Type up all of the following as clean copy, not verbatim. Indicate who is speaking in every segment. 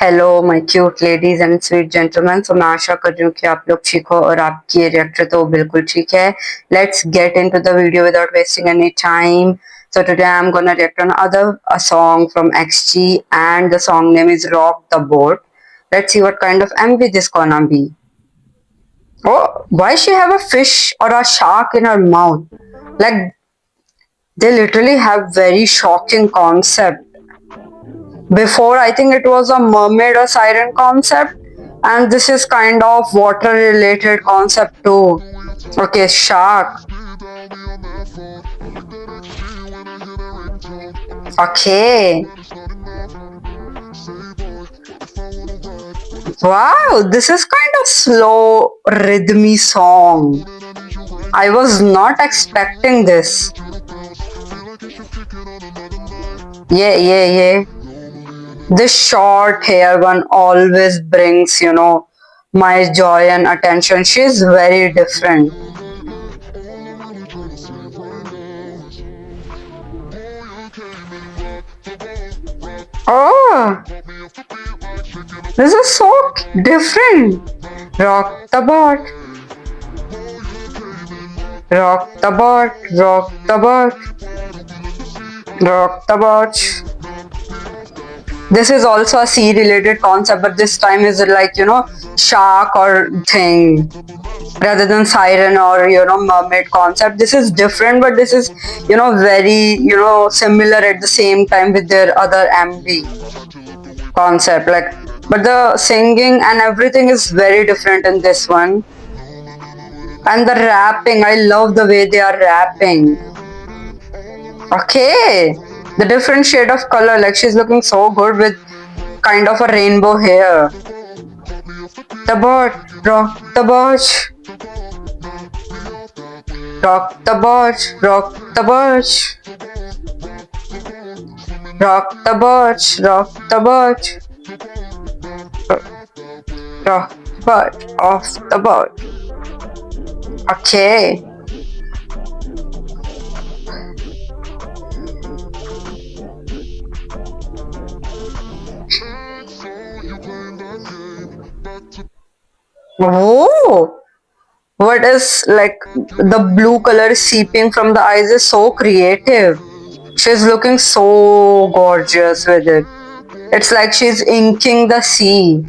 Speaker 1: Hello my cute ladies and sweet gentleman. तो मैं आशा कर रही हूँ कि आप लोग ठीक हो और आपकी रिएक्टर तो बिल्कुल ठीक है। Let's get into the video without wasting any time. So today I'm gonna react on a song from XG and the song name is Rock the Boat. Let's see what kind of MV this gonna be. Oh, why she have a fish or a shark in her mouth? Like they literally have very shocking concept. Before, I think it was a mermaid or siren concept, and this is kind of water related concept too. Okay, shark. Okay. Wow, this is kind of slow, rhythmy song. I was not expecting this. Yeah. This short hair one always brings, my joy and attention. She's very different. Oh, this is so different. Rock the boat. Rock the boat. Rock the boat. Rock the boat. This is also a sea related concept, but this time is like, shark or thing rather than siren or, mermaid concept. This is different, but this is, very, similar at the same time with their other MV concept. Like, but the singing and everything is very different in this one. And the rapping, I love the way they are rapping. Okay, the different shade of color, like she's looking so good with kind of a rainbow hair. The boat, rock the boat. Rock the boat, rock the boat. Rock the boat, rock the boat. Rock the boat, off the boat. Okay. Oh, what is like the blue color seeping from the eyes is so creative. She's looking so gorgeous with it. It's like she's inking the sea.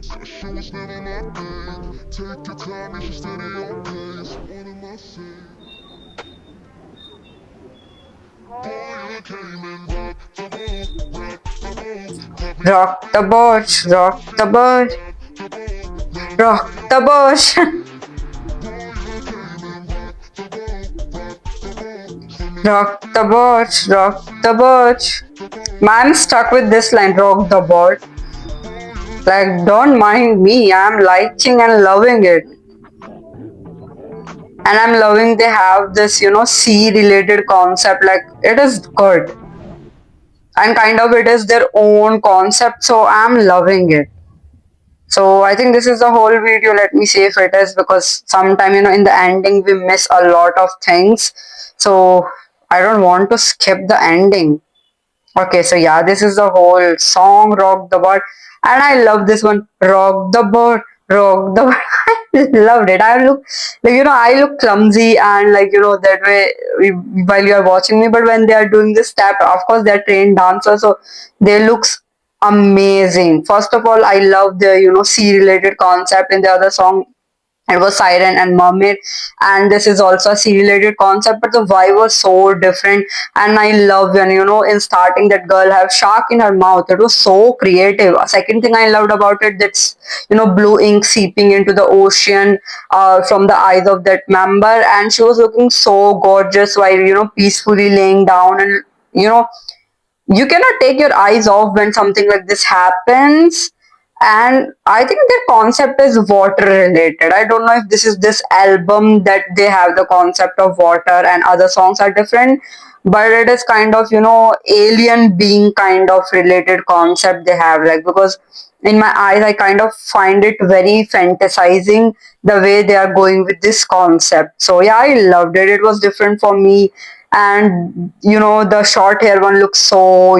Speaker 1: Rock the boat, rock the boat, rock the boat. Rock the boat, rock the boat. I'm stuck with this line, rock the boat. Like, don't mind me, I'm liking and loving it. And I'm loving they have this, sea related concept. Like, it is good. And kind of it is their own concept, so I'm loving it. So I think this is the whole video. Let me see if it is, because sometime, in the ending we miss a lot of things. So I don't want to skip the ending. Okay, so yeah, this is the whole song, Rock the Boat. And I love this one, Rock the Boat, Rock the Boat. I loved it. I look like, I look clumsy and like, that way while you are watching me. But when they are doing this step, of course, they're trained dancers, so they looks amazing. First of all, I love the, sea related concept in the other song. It was siren and mermaid, and this is also a sea related concept, but the vibe was so different. And I love when, in starting that girl have shark in her mouth. It was so creative. A second thing I loved about it, that's, blue ink seeping into the ocean from the eyes of that member, and she was looking so gorgeous while, peacefully laying down. And you cannot take your eyes off when something like this happens. And I think their concept is water related. I don't know if this is this album that they have the concept of water, and other songs are different, but it is kind of, alien being kind of related concept they have. Like, because in my eyes I kind of find it very fantasizing the way they are going with this concept. So yeah, I loved it. It was different for me. And the short hair one looks so,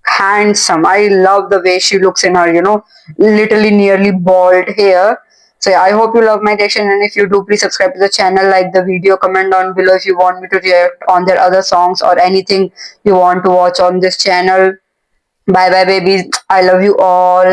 Speaker 1: handsome. I love the way she looks in her, literally nearly bald hair. So yeah, I hope you love my reaction, and if you do, please subscribe to the channel, like the video, comment down below if you want me to react on their other songs or anything you want to watch on this channel. Bye bye babies. I love you all.